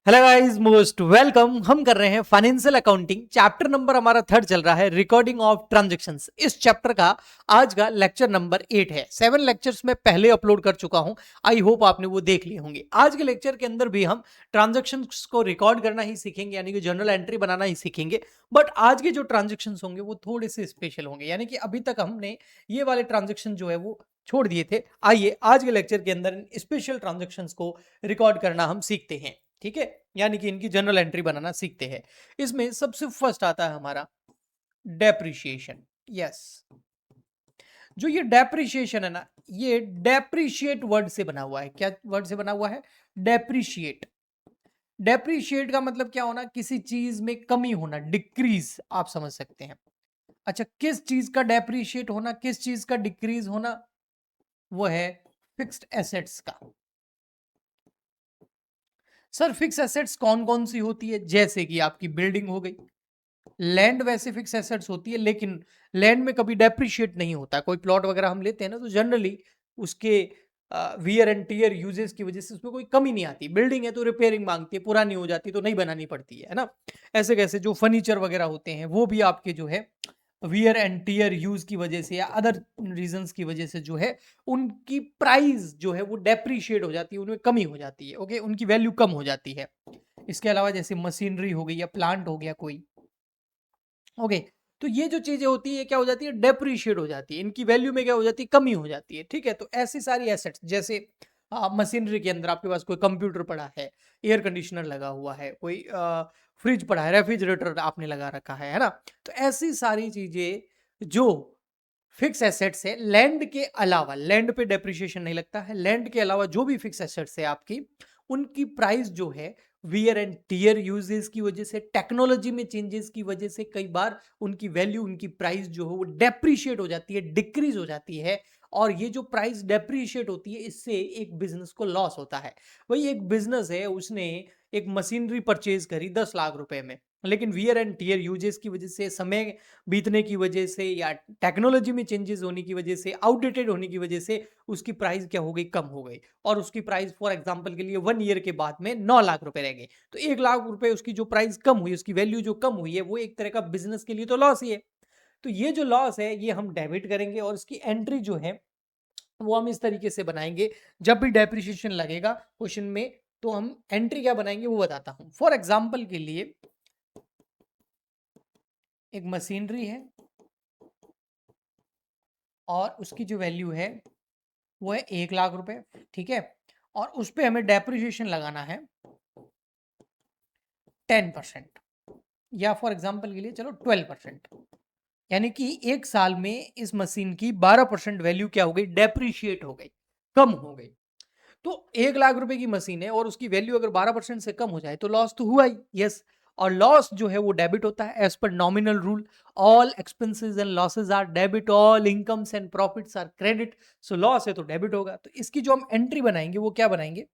Hello guys, most welcome. हम कर रहे हैं फाइनेंशियल अकाउंटिंग चैप्टर नंबर हमारा थर्ड चल रहा है, रिकॉर्डिंग ऑफ ट्रांजैक्शंस। इस चैप्टर का आज का लेक्चर नंबर 8 है। 7 लेक्चर्स में पहले अपलोड कर चुका हूं। आई होप आपने वो देख लिए होंगे। आज के लेक्चर के अंदर भी हम ट्रांजैक्शंस को रिकॉर्ड करना ही सीखेंगे, यानी कि जर्नल एंट्री बनाना ही सीखेंगे। बट आज के जो ट्रांजेक्शन्स होंगे वो थोड़े से स्पेशल होंगे, यानी कि अभी तक हमने ये वाले ट्रांजेक्शन जो है वो छोड़ दिए थे। आइए आज के लेक्चर के अंदर स्पेशल ट्रांजेक्शन्स को रिकॉर्ड करना हम सीखते हैं। ठीक है, यानी कि इनकी जनरल एंट्री बनाना सीखते हैं। इसमें सबसे फर्स्ट आता है हमारा डेप्रिशिएशन। यस, जो ये डेप्रिशिएशन है ना, ये डेप्रिशिएट वर्ड से बना हुआ है। क्या वर्ड से बना हुआ है? डेप्रिशिएट। डेप्रिशिएट का मतलब क्या होना? किसी चीज में कमी होना, डिक्रीज, आप समझ सकते हैं। अच्छा, किस चीज का डेप्रिशिएट होना, किस चीज का डिक्रीज होना? वो है फिक्स्ड एसेट्स का। सर फिक्स एसेट्स कौन कौन सी होती है? जैसे कि आपकी बिल्डिंग हो गई। लैंड वैसे फिक्स एसेट्स होती है, लेकिन लैंड में कभी डेप्रिशिएट नहीं होता। कोई प्लॉट वगैरह हम लेते हैं ना, तो जनरली उसके वियर एंड टीयर यूजेस की वजह से उसमें कोई कमी नहीं आती। बिल्डिंग है तो रिपेयरिंग मांगती है, पुरानी हो जाती है तो नई बनानी पड़ती है ना। ऐसे कैसे जो फर्नीचर वगैरह होते हैं वो भी आपके जो है वियर एंड टीयर यूज की वजह से या अदर रीजंस की वजह से जो है उनकी प्राइस जो है वो डेप्रिशिएट हो जाती है, उनमें कमी हो जाती है। ओके, उनकी वैल्यू कम हो जाती है। इसके अलावा जैसे मशीनरी हो गई या प्लांट हो गया कोई। ओके, तो ये जो चीजें होती है क्या हो जाती है? डेप्रिशिएट हो जाती है, इनकी वैल्यू में क्या हो जाती है? कमी हो जाती है। ठीक है, तो ऐसी सारी एसेट्स जैसे मशीनरी के अंदर आपके पास कोई कंप्यूटर पड़ा है, एयर कंडीशनर लगा हुआ है, कोई फ्रिज पड़ा है, रेफ्रिजरेटर आपने लगा रखा है ना। तो ऐसी सारी चीजें जो फिक्स एसेट्स है, लैंड के अलावा, लैंड पे डेप्रिशिएशन नहीं लगता है, लैंड के अलावा जो भी फिक्स एसेट्स है आपकी, उनकी प्राइस जो है वियर एंड टीयर यूजेस की वजह से, टेक्नोलॉजी में चेंजेस की वजह से कई बार उनकी वैल्यू, उनकी प्राइस जो है वो डेप्रिशिएट हो जाती है, डिक्रीज हो जाती है। और ये जो प्राइस डेप्रिशिएट होती है, इससे एक बिजनेस को लॉस होता है। वही एक बिजनेस है, उसने एक मशीनरी परचेज करी 10 लाख रुपए में, लेकिन वियर एंड टीयर यूजेस की वजह से, समय बीतने की वजह से या टेक्नोलॉजी में चेंजेस होने की वजह से, आउटडेटेड होने की वजह से उसकी प्राइस क्या हो गई? कम हो गई। और उसकी प्राइस फॉर एग्जांपल के लिए 1 ईयर के बाद में 9 लाख रुपए रह गए। तो 1 लाख रुपए उसकी जो प्राइस कम हुई, उसकी वैल्यू जो कम हुई है, वो एक तरह का बिजनेस के लिए तो लॉस ही है। तो ये जो लॉस है ये हम डेबिट करेंगे, और इसकी एंट्री जो है वो हम इस तरीके से बनाएंगे। जब भी डेप्रिसिएशन लगेगा क्वेश्चन में, तो हम एंट्री क्या बनाएंगे वो बताता हूं। फॉर एग्जाम्पल के लिए एक मशीनरी है और उसकी जो वैल्यू है वो है 1 लाख रुपए। ठीक है, और उस पे हमें डेप्रिसिएशन लगाना है 10%, या फॉर एग्जाम्पल के लिए चलो 12%। यानी कि एक साल में इस मशीन की 12% वैल्यू क्या हो गई? डेप्रिशिएट हो गई, कम हो गई। तो 1 लाख रुपए की मशीन है और उसकी वैल्यू अगर 12% से कम हो जाए तो लॉस तो हुआ ही। यस, और लॉस जो है वो डेबिट होता है as per nominal rule. All expenses and losses are debit, all incomes and profits are credit. So loss है तो डेबिट होगा। तो इसकी जो हम एंट्री बनाएंगे वो क्या बनाएंगे?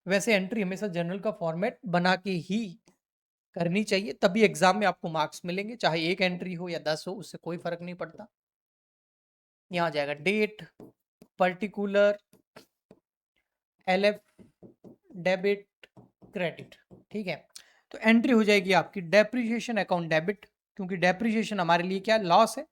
वैसे एंट्री हमेशा जर्नल का फॉर्मेट बना के ही करनी चाहिए, तभी एग्जाम में आपको मार्क्स मिलेंगे। चाहे एक एंट्री हो या 10 हो, उससे कोई फर्क नहीं पड़ता। यहाँ आ जाएगा date, particular, LF, debit, credit. ठीक है, तो एंट्री हो जाएगी आपकी डेप्रिसिएशन अकाउंट डेबिट, क्योंकि डेप्रिसिएशन हमारे लिए क्या? लॉस है,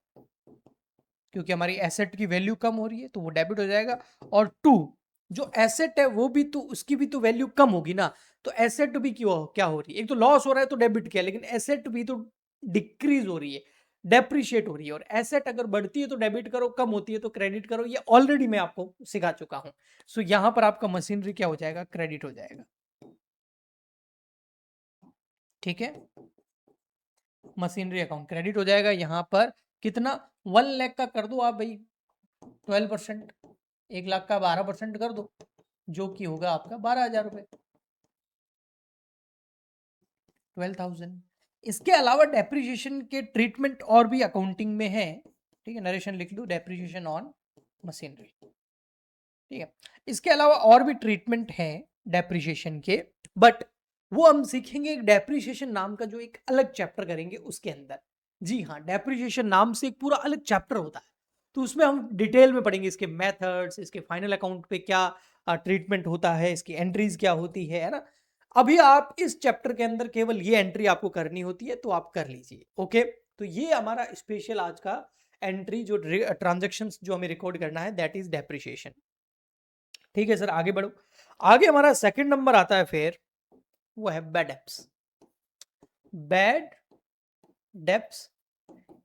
क्योंकि हमारी एसेट की वैल्यू कम हो रही है, तो वो डेबिट हो जाएगा। और टू, जो एसेट है वो भी तो, उसकी भी तो वैल्यू कम होगी ना। तो एसेट भी क्यों क्या हो रही है? एक तो लॉस हो रहा है तो डेबिट किया, लेकिन एसेट भी तो डिक्रीज हो रही है, डेप्रिशिएट हो रही है। और एसेट अगर बढ़ती है तो डेबिट करो, कम होती है तो क्रेडिट करो। ये ऑलरेडी मैं आपको सिखा चुका हूं। सो यहां पर आपका मशीनरी क्या हो जाएगा? क्रेडिट हो जाएगा। ठीक है, मशीनरी अकाउंट क्रेडिट हो जाएगा। यहां पर कितना? 1 लाख का कर दो आप भाई 12%, 1 लाख का 12% कर दो, जो कि होगा आपका 12,000 रुपए, 12,000। इसके अलावा डेप्रिसिएशन के ट्रीटमेंट और भी अकाउंटिंग में है। ठीक है, नरेशन लिख लो, डेप्रिसिएशन ऑन मशीनरी। ठीक है, इसके अलावा और भी ट्रीटमेंट है डेप्रिसिएशन के, बट वो हम सीखेंगे एक डेप्रिसिएशन नाम का जो एक अलग चैप्टर करेंगे उसके अंदर। जी हाँ, डेप्रिसिएशन नाम से एक पूरा अलग चैप्टर होता है, तो उसमें हम डिटेल में पढ़ेंगे इसके मेथड्स, इसके फाइनल अकाउंट पे क्या ट्रीटमेंट होता है, इसकी एंट्रीज क्या होती है ना। अभी आप इस चैप्टर के अंदर केवल ये एंट्री आपको करनी होती है, तो आप कर लीजिए। ओके, तो ये हमारा स्पेशल आज का एंट्री जो ट्रांजैक्शंस जो हमें रिकॉर्ड करना है, दैट इज डेप्रिसिएशन। ठीक है सर, आगे बढ़ो। आगे हमारा सेकंड नंबर आता है फिर, वो है bad debts. Bad debts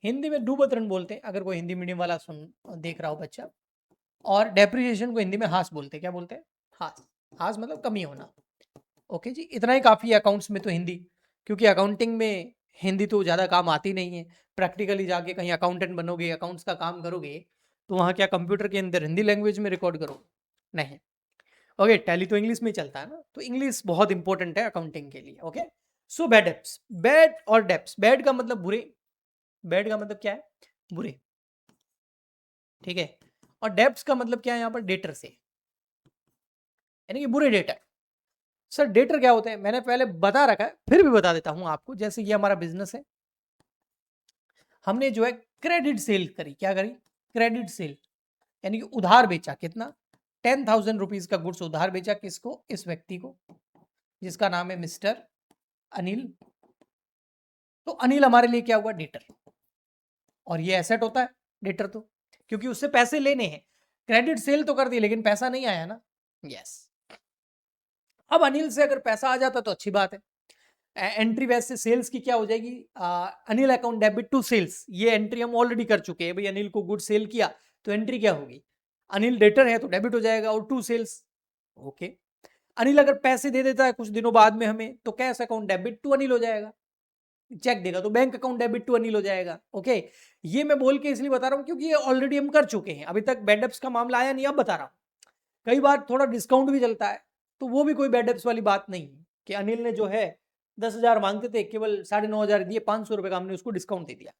Hindi में डूबतरण बोलते हैं, अगर कोई हिंदी मीडियम वाला देख रहा हो बच्चा। और डेप्रिसिएशन को हिंदी में हास बोलते हैं। क्या बोलते हैं? हास। हास मतलब कमी होना। ओके जी, इतना ही काफ़ी है अकाउंट्स में तो हिंदी, क्योंकि अकाउंटिंग में हिंदी तो ज़्यादा काम आती नहीं है। प्रैक्टिकली जाके कहीं अकाउंटेंट बनोगे, अकाउंट्स का काम करोगे, तो वहाँ क्या कंप्यूटर के अंदर हिंदी लैंग्वेज में रिकॉर्ड करो? नहीं। ओके, टैली तो इंग्लिश में चलता है ना, तो इंग्लिश बहुत इंपॉर्टेंट है अकाउंटिंग के लिए। Okay, so bad debts, bad और डेप्स, बैड का मतलब बुरे, बैड का मतलब क्या है? बुरे। ठीक है, और डेप्स का मतलब क्या है यहाँ पर? डेटर से, यानी कि बुरे डेटर। सर डेटर क्या होते हैं? मैंने पहले बता रखा है, फिर भी बता देता हूं आपको। जैसे ये हमारा बिजनेस है, हमने जो है क्रेडिट सेल करी। क्या करी? क्रेडिट सेल, यानी कि उधार बेचा। कितना? 10,000 रुपीज का गुड्स उधार बेचा। किसको? इस व्यक्ति को, जिसका नाम है मिस्टर अनिल। तो अनिल हमारे लिए क्या हुआ? डेटर। और ये एसेट होता है डेटर तो, क्योंकि उससे पैसे लेने हैं। क्रेडिट सेल तो कर दी, लेकिन पैसा नहीं आया ना। यस। अब अनिल से अगर पैसा आ जाता तो अच्छी बात है। एंट्री वैसे सेल्स की क्या हो जाएगी? Anil account debit to sales. ये एंट्री हम ऑलरेडी कर चुके हैं भाई। अनिल को गुड सेल किया, तो एंट्री क्या होगी? अनिल डेटर है तो डेबिट हो जाएगा, और टू सेल्स। ओके, अनिल अगर पैसे दे देता है कुछ दिनों बाद में हमें, तो cash account debit to Anil हो जाएगा। चेक देगा तो bank account debit to Anil हो जाएगा। ओके, ये मैं बोल के इसलिए बता रहा हूं क्योंकि ये ऑलरेडी हम कर चुके हैं। अभी तक बैड डेब्ट्स का मामला आया नहीं, अब बता रहा हूं। कई बार थोड़ा डिस्काउंट भी चलता है, तो वो भी कोई बैड डेब्ट्स वाली बात नहीं है कि अनिल ने जो है 10,000 मांगते थे, केवल 9,500 दिए, 500 रुपए का हमने उसको डिस्काउंट दे दिया।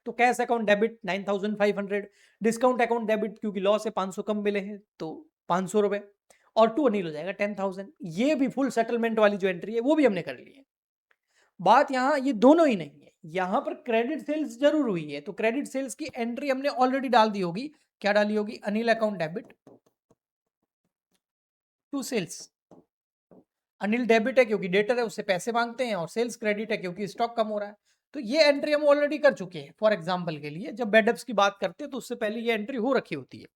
तो cash account debit 9,500, discount account debit क्योंकि लॉस है 500 कम मिले हैं तो 500 रुपए, और टू अनिल हो जाएगा 10,000। ये भी फुल सेटलमेंट वाली जो एंट्री है वो भी हमने कर ली है। बात यहाँ ये दोनों ही नहीं है, यहाँ पर क्रेडिट सेल्स जरूर हुई है, तो क्रेडिट सेल्स की एंट्री हमने ऑलरेडी डाल दी होगी। क्या डाली होगी? Anil account debit to sales. Anil debit है क्योंकि डेटर है, उससे पैसे मांगते हैं, और सेल्स क्रेडिट है क्योंकि स्टॉक कम हो रहा है। तो ये एंट्री हम ऑलरेडी कर चुके हैं। फॉर एग्जांपल के लिए जब बैड डेब्ट्स की बात करते हैं तो उससे पहले ये एंट्री हो रखी होती है।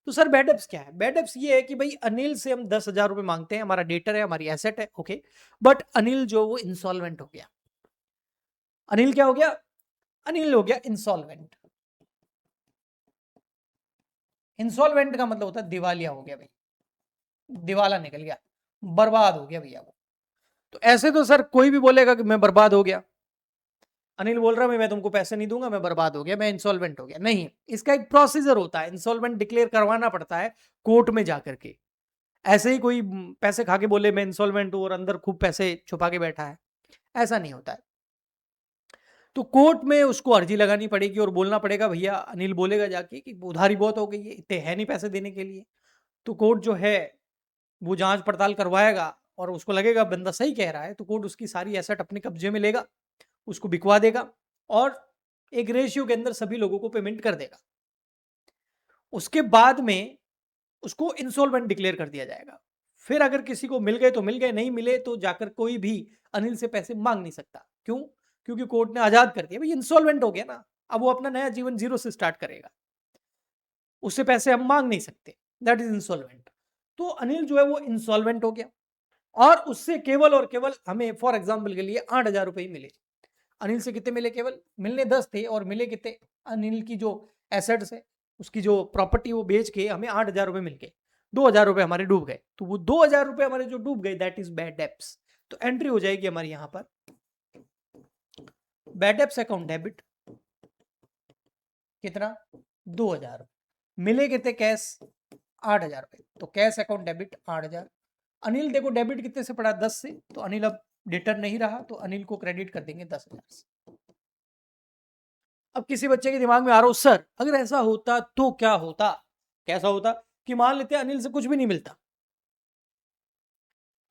तो सर बैड डेब्ट्स क्या है? बैड डेब्ट्स ये है कि भाई अनिल से हम 10,000 रुपए मांगते हैं, हमारा डेटर है, हमारी एसेट है। ओके, बट अनिल जो वो इंसॉल्वेंट हो गया। अनिल क्या हो गया? अनिल हो गया इंसॉल्वेंट। इंसॉल्वेंट का मतलब होता है दिवालिया हो गया भाई, दिवाला निकल गया, बर्बाद हो गया भैया वो। तो ऐसे तो सर कोई भी बोलेगा कि मैं बर्बाद हो गया। अनिल बोल रहा है मैं तुमको पैसे नहीं दूंगा, मैं बर्बाद हो गया, मैं इंसॉल्वेंट हो गया। नहीं, इसका एक प्रोसीजर होता है, इंसॉल्वेंट डिक्लेयर करवाना पड़ता है कोर्ट में जाकर के। ऐसे ही कोई पैसे खा के बोले मैं इंसॉल्वेंट हूं और अंदर खूब पैसे छुपा के बैठा है, ऐसा नहीं होता है। तो कोर्ट में उसको अर्जी लगानी पड़ेगी और बोलना पड़ेगा, भैया अनिल बोलेगा जाके कि उधारी बहुत हो गई है, इतने है नहीं पैसे देने के लिए। तो कोर्ट जो है वो जांच पड़ताल करवाएगा, और उसको लगेगा बंदा सही कह रहा है, तो कोर्ट उसकी सारी एसेट अपने कब्जे में लेगा, उसको बिकवा देगा, और एक रेशियो के अंदर सभी लोगों को पेमेंट कर देगा। उसके बाद में उसको इंसॉल्वेंट डिक्लेयर कर दिया जाएगा। फिर अगर किसी को मिल गए तो मिल गए, नहीं मिले तो जाकर कोई भी अनिल से पैसे मांग नहीं सकता। क्यों? क्योंकि कोर्ट ने आजाद कर दिया भाई, इंसॉल्वेंट हो गया ना, अब वो अपना नया जीवन जीरो से स्टार्ट करेगा, उससे पैसे हम मांग नहीं सकते, दैट इज इंसॉल्वेंट। तो अनिल जो है वो इंसॉल्वेंट हो गया, और उससे केवल और केवल हमें फॉर एग्जाम्पल के लिए 8,000 रुपए ही मिले। अनिल से कितने मिले? केवल मिलने 10 थे, और मिले कितने? अनिल की जो एसेट्स है, उसकी जो प्रॉपर्टी वो बेच के हमें 8,000 रुपए मिल गए, 2,000 रुपए हमारे डूब गए। तो वो 2,000 रुपए हमारे जो डूब गए, दैट इज बैड डेब्ट्स। तो एंट्री हो जाएगी हमारी यहाँ पर बैड डेब्ट्स अकाउंट डेबिट, कितना? 2,000 रुपए मिले, कितने? कैश 8,000 रुपए, तो कैश अकाउंट डेबिट 8,000। अनिल देखो डेबिट कितने से पड़ा? 10 से, तो अनिल अब डेटर नहीं रहा, तो अनिल को क्रेडिट कर देंगे 10,000 से। अब किसी बच्चे के दिमाग में आ रहा हो, सर अगर ऐसा होता तो क्या होता? कैसा होता? कि मान लेते हैं अनिल से कुछ भी नहीं मिलता,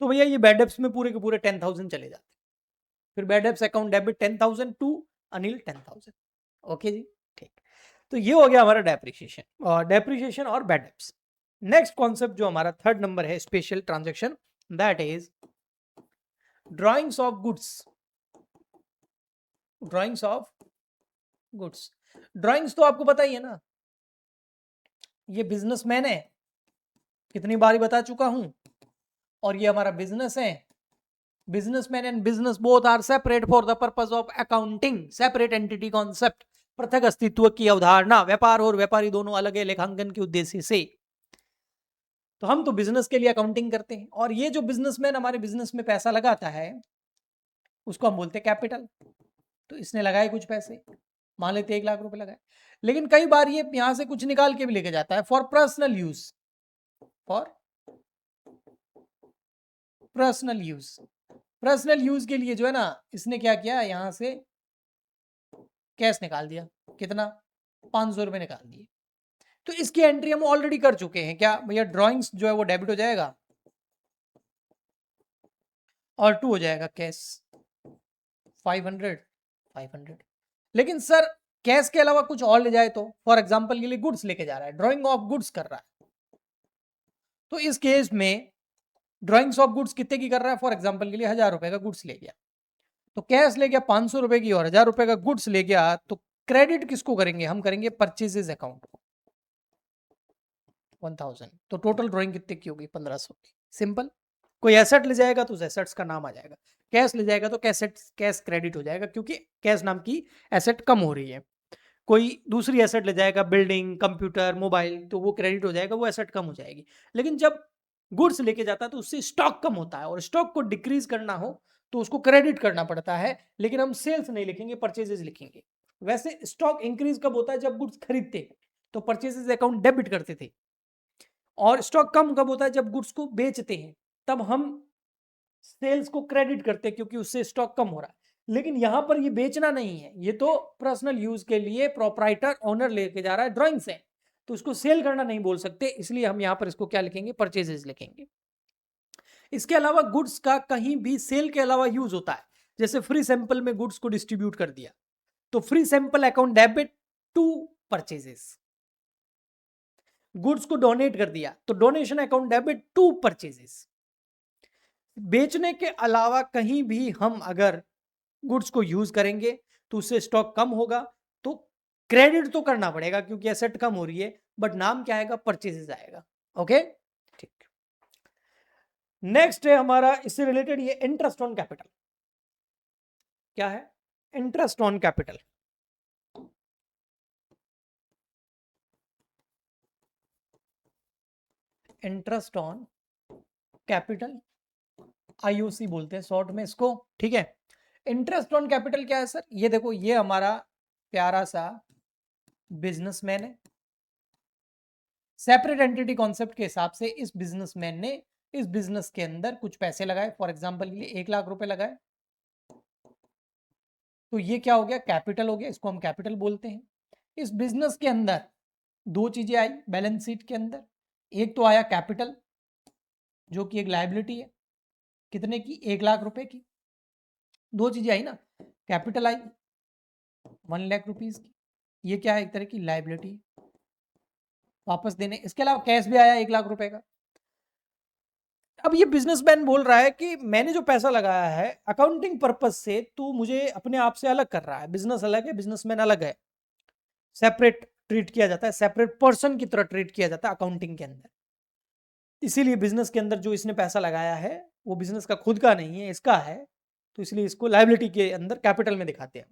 तो भैया ये बैड डेब्ट्स में पूरे के पूरे 10,000 चले जाते। फिर bad debts account debit 10,000 to Anil 10,000। Okay जी, ठीक। तो ये हो गया हमारा डेप्रिसिएशन और बैड डेब्ट्स। नेक्स्ट कॉन्सेप्ट जो हमारा थर्ड नंबर है special transaction, that is drawings of goods. Drawings of goods, drawings तो आपको पता ही है ना, ये बिजनेसमैन है, कितनी बार बता चुका हूं, और ये हमारा बिजनेस है। Businessman and business both are separate for the purpose of accounting, separate entity concept, पृथक अस्तित्व की अवधारणा, व्यापार और व्यापारी दोनों अलग है लेखांकन के उद्देश्य से। तो हम तो बिजनेस के लिए अकाउंटिंग करते हैं, और ये जो बिजनेसमैन हमारे बिजनेस में पैसा लगाता है उसको हम बोलते हैं कैपिटल। तो इसने लगाए कुछ पैसे, मान लेते 1,00,000 रुपए लगाए, लेकिन कई बार ये यहां से कुछ निकाल के भी लेके जाता है for personal use, for personal use. Personal use के लिए जो है ना, इसने क्या किया, यहां से कैश निकाल दिया, कितना, 500 रुपए निकाल दिए। तो इसकी एंट्री हम ऑलरेडी कर चुके हैं, क्या भैया, ड्राइंग्स जो है वो डेबिट हो जाएगा और 2 हो जाएगा कैश, 500। लेकिन सर कैश के अलावा कुछ और ले जाए तो, फॉर एग्जांपल के लिए गुड्स लेके जा रहा है, ड्राइंग ऑफ गुड्स कर रहा है, तो इस केस में ड्राइंग्स ऑफ गुड्स कितने की कर रहा है, फॉर एग्जांपल के लिए 1,000 रुपए का गुड्स ले गया, तो कैश ले गया 500 रुपए की और 1,000 रुपए का गुड्स ले गया, तो क्रेडिट किसको करेंगे, हम करेंगे परचेजेस अकाउंट 1000। तो टोटल ड्राइंग कितने की होगी, 1500 की। सिंपल। कोई एसेट ले जाएगा तो उस एसेट्स का नाम आ जाएगा, कैश ले जाएगा तो कैश क्रेडिट हो जाएगा, क्योंकि कैश नाम की एसेट कम हो रही है। कोई दूसरी एसेट ले जाएगा, बिल्डिंग, कंप्यूटर, मोबाइल, तो वो क्रेडिट हो जाएगा, वो एसेट कम हो जाएगी। लेकिन जब गुड्स लेके जाता है तो उससे स्टॉक कम होता है, और स्टॉक को डिक्रीज करना हो तो उसको क्रेडिट करना पड़ता है, लेकिन हम सेल्स नहीं लिखेंगे, परचेजेस लिखेंगे। वैसे स्टॉक इंक्रीज कब होता है, जब गुड्स खरीदते हैं तो परचेजेस अकाउंट डेबिट करते थे, और स्टॉक कम कब होता है, जब गुड्स को बेचते हैं, तब हम सेल्स को क्रेडिट करते हैं, क्योंकि उससे स्टॉक कम हो रहा है। लेकिन यहां पर ये बेचना नहीं है, ये तो पर्सनल यूज के लिए प्रोप्राइटर ओनर लेके जा रहा है ड्राइंग से, तो उसको सेल करना नहीं बोल सकते, इसलिए हम यहां पर इसको क्या लिखेंगे, परचेजेस लिखेंगे। इसके अलावा गुड्स का कहीं भी सेल के अलावा यूज होता है, जैसे फ्री सैंपल में गुड्स को डिस्ट्रीब्यूट कर दिया, तो free sample account debit to purchases. Goods को डोनेट कर दिया तो donation account debit to purchases. बेचने के अलावा कहीं भी हम अगर गुड्स को यूज करेंगे तो उससे स्टॉक कम होगा, तो क्रेडिट तो करना पड़ेगा क्योंकि एसेट कम हो रही है, बट नाम क्या आएगा, परचेजेस आएगा। ओके, ठीक। नेक्स्ट है हमारा इससे रिलेटेड ये इंटरेस्ट ऑन कैपिटल। क्या है, interest on capital. Interest on capital, IOC बोलते हैं शॉर्ट में इसको, ठीक है। इंटरेस्ट ऑन कैपिटल क्या है सर, ये देखो, ये हमारा प्यारा सा बिजनेसमैन है, सेपरेट एंटिटी कॉन्सेप्ट के हिसाब से इस बिजनेसमैन ने इस बिजनेस के अंदर कुछ पैसे लगाए, फॉर एग्जांपल के लिए 1,00,000 रुपए लगाए, तो ये क्या हो गया, कैपिटल हो गया, इसको हम कैपिटल बोलते हैं। इस बिजनेस के अंदर दो चीजें आई बैलेंस शीट के अंदर, एक तो आया कैपिटल जो कि एक लायबिलिटी है, कितने की, 1,00,000 रुपए की। दो चीजें आई ना, कैपिटल आई 1,00,000 रुपीज की, ये क्या है, एक तरह की लायबिलिटी वापस देने। इसके अलावा कैश भी आया 1,00,000 रुपए का। अब ये बिजनेसमैन बोल रहा है कि मैंने जो पैसा लगाया है अकाउंटिंग पर्पज से, तू मुझे अपने आप से अलग कर रहा है, बिजनेस अलग है, बिजनेसमैन अलग है, सेपरेट ट्रीट किया जाता है, सेपरेट पर्सन की तरह ट्रीट किया जाता है अकाउंटिंग के अंदर। इसीलिए बिजनेस के अंदर जो इसने पैसा लगाया है वो बिजनेस का खुद का नहीं है, इसका है, तो इसलिए इसको लायबिलिटी के अंदर कैपिटल में दिखाते हैं।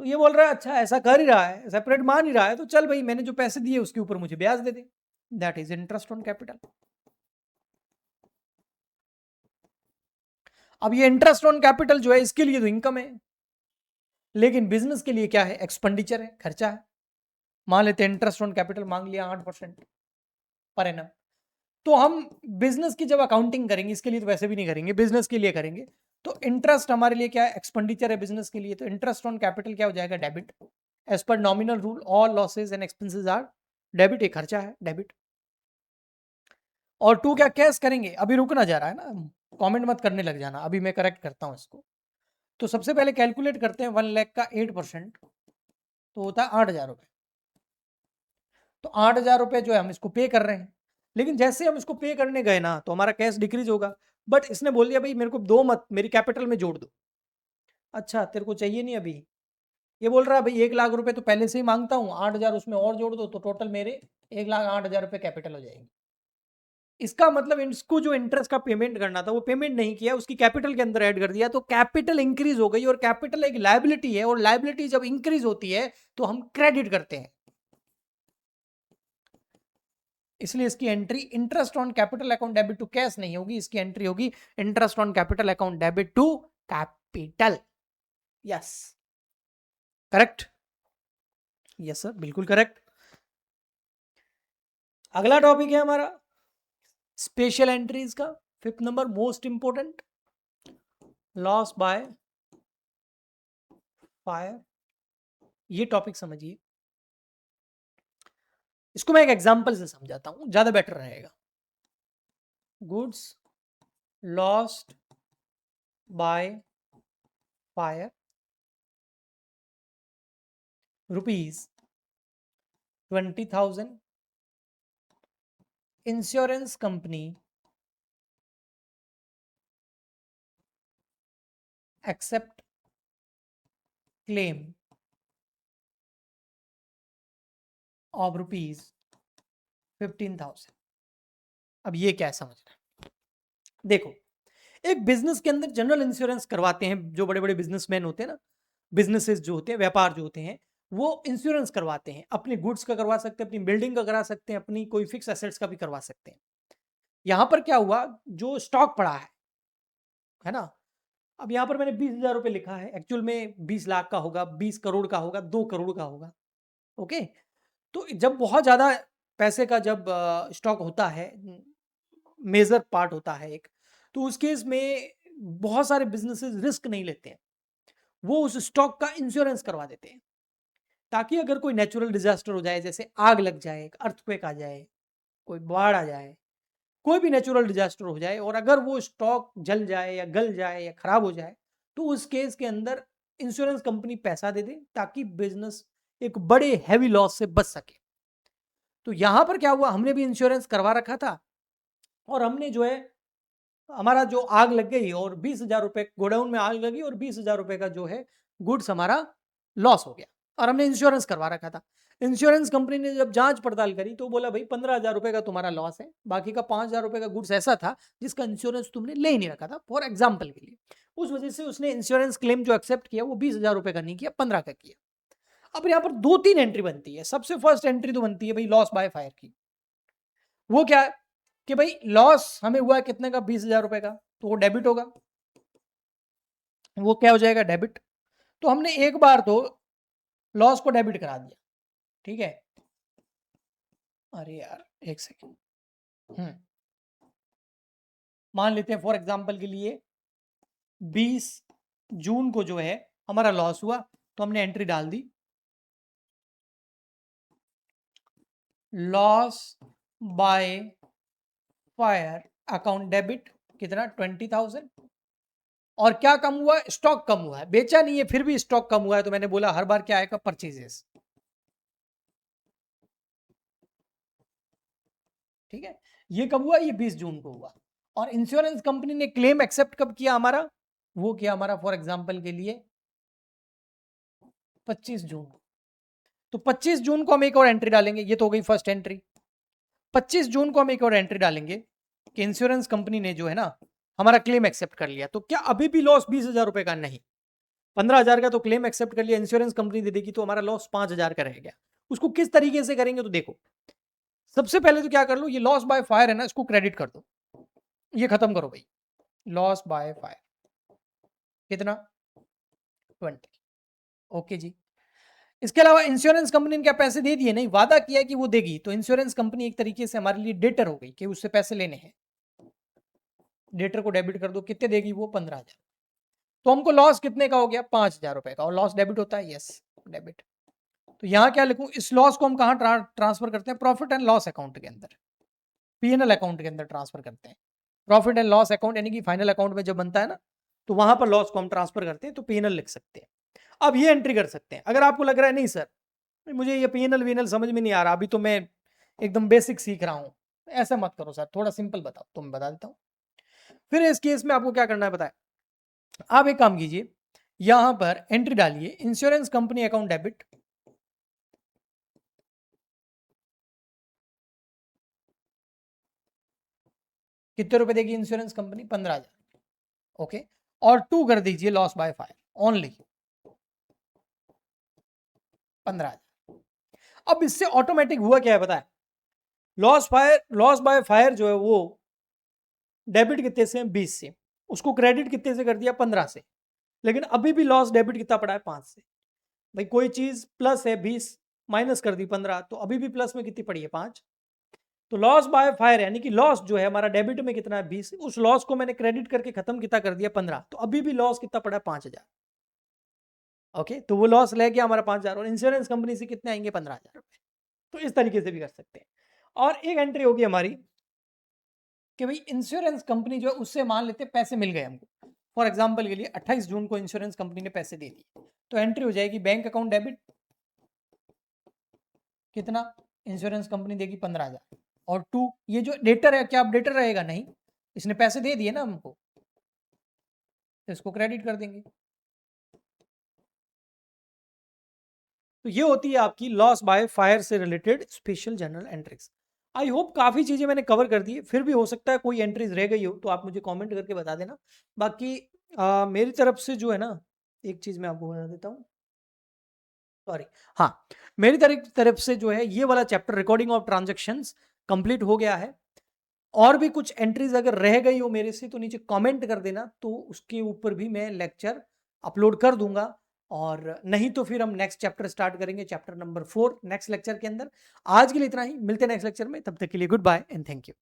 तो ये बोल रहा है अच्छा ऐसा कर ही रहा है, सेपरेट मान ही रहा है, तो चल भाई मैंने जो पैसे दिए उसके ऊपर मुझे ब्याज दे दे, that is interest on capital. अब ये इंटरेस्ट ऑन कैपिटल जो है इसके लिए तो इनकम है, लेकिन बिजनेस के लिए क्या है, एक्सपेंडिचर है, खर्चा है। मान लेते हैं इंटरेस्ट ऑन कैपिटल मांग लिया 8% पर एनम, तो हम बिजनेस की जब अकाउंटिंग करेंगे, इसके लिए तो वैसे भी नहीं करेंगे, बिजनेस के लिए करेंगे, तो इंटरेस्ट हमारे लिए क्या है, एक्सपेंडिचर है बिजनेस के लिए, तो इंटरेस्ट ऑन कैपिटल क्या हो जाएगा, debit. As per nominal rule all losses and expenses are debit, एक खर्चा है डेबिट। और टू क्या कैश करेंगे, अभी रुकना जा रहा है ना, कमेंट मत करने लग जाना, अभी मैं करेक्ट करता हूं इसको। तो सबसे पहले कैलकुलेट करते हैं 1,00,000 का 8%, तो होता है 8,000 रुपए। तो तो 8,000 रुपये जो है हम इसको पे कर रहे हैं, लेकिन जैसे हम इसको पे करने गए ना तो हमारा कैश डिक्रीज होगा। बट इसने बोल दिया भाई मेरे को दो मत, मेरी कैपिटल में जोड़ दो। अच्छा तेरे को चाहिए नहीं अभी, ये बोल रहा है भाई 1,00,000 रुपए तो पहले से ही मांगता हूँ, 8,000 उसमें और जोड़ दो तो टोटल मेरे 1,08,000 रुपए कैपिटल हो जाएंगे। इसका मतलब इसको जो इंटरेस्ट का पेमेंट करना था वो पेमेंट नहीं किया, उसकी कैपिटल के अंदर ऐड कर दिया, तो कैपिटल इंक्रीज हो गई, और कैपिटल एक लायबिलिटी है, और लायबिलिटी जब इंक्रीज होती है तो हम क्रेडिट करते हैं, इसलिए इसकी entry interest on capital account debit to cash नहीं होगी, इसकी एंट्री होगी interest on capital account debit to capital. Yes correct, yes sir बिल्कुल करेक्ट। अगला टॉपिक है हमारा स्पेशल एंट्रीज का, 5th number most important, loss by fire. ये टॉपिक समझिए, इसको मैं एक एग्जांपल से समझाता हूं, ज्यादा बेटर रहेगा। Goods lost by fire ₹20,000, insurance company accept claim of ₹15,000। अब ये क्या समझना है, देखो एक बिजनेस के अंदर जनरल इंश्योरेंस करवाते हैं जो बड़े बड़े बिजनेसमैन होते हैं ना, बिजनेसेस जो होते हैं, व्यापार जो होते हैं, वो इंश्योरेंस करवाते हैं, अपने गुड्स का करवा सकते हैं, अपनी बिल्डिंग का करा सकते हैं, अपनी कोई फिक्स एसेट्स का भी करवा सकते हैं। यहां पर क्या हुआ, जो स्टॉक पड़ा है ना, अब यहां पर मैंने 20,000 रुपए लिखा है, एक्चुअल में 20 लाख का होगा, 20 करोड़ का होगा, 2 करोड़ का होगा। ओके, तो जब बहुत ज्यादा पैसे का जब स्टॉक होता है, मेजर पार्ट होता है एक, तो उस केस में बहुत सारे बिजनेसेस रिस्क नहीं लेते हैं, वो उस स्टॉक का इंश्योरेंस करवा देते हैं, ताकि अगर कोई नेचुरल डिजास्टर हो जाए, जैसे आग लग जाए, एक अर्थक्वेक आ जाए, कोई बाढ़ आ जाए, कोई भी नेचुरल डिजास्टर हो जाए, और अगर वो स्टॉक जल जाए या गल जाए या खराब हो जाए, तो उस केस के अंदर इंश्योरेंस कंपनी पैसा दे दे, ताकि बिजनेस एक बड़े हैवी लॉस से बच सके। तो यहां पर क्या हुआ, हमने भी इंश्योरेंस करवा रखा था, और हमने जो है हमारा जो आग लग गई और 20,000 रुपए गोडाउन में आग लगी, और 20,000 रुपए का जो है गुड्स हमारा लॉस हो गया, और हमने इंश्योरेंस करवा रखा था। इंश्योरेंस कंपनी ने जब जांच पड़ताल करी तो बोला भाई 15,000 रुपए का तुम्हारा लॉस है, बाकी का 5,000 रुपए का गुड्स ऐसा था जिसका इंश्योरेंस तुमने ले ही नहीं रखा था, फॉर एग्जाम्पल के लिए। उस वजह से उसने इंश्योरेंस क्लेम जो एक्सेप्ट किया वो 20,000 रुपए का नहीं किया, 15 का किया। अब यहाँ पर 2-3 एंट्री बनती है। सबसे फर्स्ट एंट्री तो बनती है भाई लॉस बाय फायर की। वो क्या है कि भाई लॉस हमें हुआ कितने का, 20,000 रुपए का, तो वो डेबिट होगा, वो क्या हो जाएगा, डेबिट। तो हमने एक बार तो लॉस को डेबिट करा दिया, ठीक है। अरे यार एक सेकेंड, मान लेते हैं फॉर एग्जांपल के लिए 20 जून को जो है हमारा लॉस हुआ, तो हमने एंट्री डाल दी loss by fire account debit, कितना, 20,000। और क्या कम हुआ, स्टॉक कम हुआ है, बेचा नहीं है फिर भी स्टॉक कम हुआ है, तो मैंने बोला हर बार क्या आएगा, परचेजेस, ठीक है। ये कब हुआ, ये 20 जून को हुआ। और इंश्योरेंस कंपनी ने क्लेम एक्सेप्ट कब किया हमारा, वो किया हमारा फॉर एग्जांपल के लिए 25 जून को। तो 25 जून को हम एक और एंट्री डालेंगे, ये तो हो गई फर्स्ट एंट्री। 25 जून को हम एक और एंट्री डालेंगे कि इंश्योरेंस कंपनी ने जो है ना हमारा क्लेम एक्सेप्ट कर लिया। तो क्या अभी भी लॉस 20,000 रुपए का, नहीं, 15,000 का तो क्लेम एक्सेप्ट कर लिया, इंश्योरेंस कंपनी दे देगी, तो हमारा लॉस 5,000 का रह गया। उसको किस तरीके से करेंगे, तो देखो सबसे पहले तो क्या कर लो, ये लॉस बाय फायर है ना, इसको क्रेडिट कर दो, ये खत्म करो भाई, लॉस बाय फायर कितना, 20। ओके जी। इसके अलावा इंश्योरेंस कंपनी ने क्या पैसे दे दिए, नहीं, वादा किया कि वो देगी, तो इंश्योरेंस कंपनी एक तरीके से हमारे लिए डेटर हो गई कि उससे पैसे लेने हैं, डेटर को डेबिट कर दो, कितने देगी वो, 15,000। तो हमको लॉस कितने का हो गया, 5,000 रुपए का, और लॉस डेबिट होता है, यस डेबिट। तो यहां क्या लिखूं, इस लॉस को हम कहां ट्रांसफर करते हैं, प्रॉफिट एंड लॉस अकाउंट के अंदर, पीएनएल अकाउंट के अंदर ट्रांसफर करते हैं। प्रॉफिट एंड लॉस अकाउंट यानी कि फाइनल अकाउंट में जब बनता है ना, तो वहां पर लॉस को हम ट्रांसफर करते हैं, तो पीएनएल लिख सकते हैं। अब ये एंट्री कर सकते हैं। अगर आपको लग रहा है नहीं सर मुझे ये पीएनएल वीएनएल समझ में नहीं आ रहा, अभी तो मैं एकदम बेसिक सीख रहा हूं, ऐसा मत करो सर, थोड़ा सिंपल बताओ, तो मैं बता देता हूँ। फिर इस केस में आपको क्या करना है बताए, आप एक काम कीजिए, यहां पर एंट्री डालिए इंश्योरेंस कंपनी अकाउंट डेबिट, कितने रुपए देगी इंश्योरेंस कंपनी, 15,000, ओके। और 2 कर दीजिए लॉस बाय फायर, ओनली 15,000। अब इससे ऑटोमेटिक हुआ क्या है बताए, लॉस बाय फायर जो है वो डेबिट कितने से, 20 से, उसको क्रेडिट कितने से कर दिया, 15 से, लेकिन अभी भी लॉस डेबिट कितना पड़ा है, 5 से। भाई कोई चीज प्लस है 20, माइनस कर दी 15, तो अभी भी प्लस में कितनी पड़ी है, 5। तो लॉस बाय फायर यानी कि लॉस जो है हमारा डेबिट में कितना है, 20, उस लॉस को मैंने क्रेडिट करके खत्म कितना कर दिया, 15, तो अभी भी लॉस कितना पड़ा है, 5,000। ओके, तो वो लॉस ले गया हमारा 5,000, और इंश्योरेंस कंपनी से कितने आएंगे, 15,000 रुपए। तो इस तरीके से भी कर सकते हैं। और एक एंट्री होगी हमारी कि भाई इंश्योरेंस कंपनी जो है उससे मान लेते पैसे मिल गए हमको, फॉर एग्जांपल के लिए 28 जून को इंश्योरेंस कंपनी ने पैसे दे दिए, तो एंट्री हो जाएगी बैंक अकाउंट डेबिट, कितना, इंश्योरेंस कंपनी देगी 15,000, और 2, ये जो डेटर है क्या अपडेटर रहेगा, नहीं, इसने पैसे दे दिए ना हमको, तो इसको क्रेडिट कर देंगे। तो ये होती है आपकी लॉस बाय फायर से related special journal entries. I hope काफी चीजें मैंने कवर कर दी है, फिर भी हो सकता है कोई एंट्रीज रह गई हो तो आप मुझे कमेंट करके बता देना। बाकी मेरी तरफ से जो है ना, एक चीज मैं आपको बता देता हूँ, सॉरी, हाँ, मेरी तरफ से जो है ये वाला chapter recording of transactions complete हो गया है। और भी कुछ एंट्रीज अगर रह गई हो मेरे से तो नीचे कमेंट कर देना, तो उसके ऊपर भी मैं लेक्चर अपलोड कर दूंगा। और नहीं तो फिर हम नेक्स्ट चैप्टर स्टार्ट करेंगे, चैप्टर नंबर 4 नेक्स्ट लेक्चर के अंदर। आज के लिए इतना ही, मिलते हैं नेक्स्ट लेक्चर में, तब तक के लिए goodbye and thank you.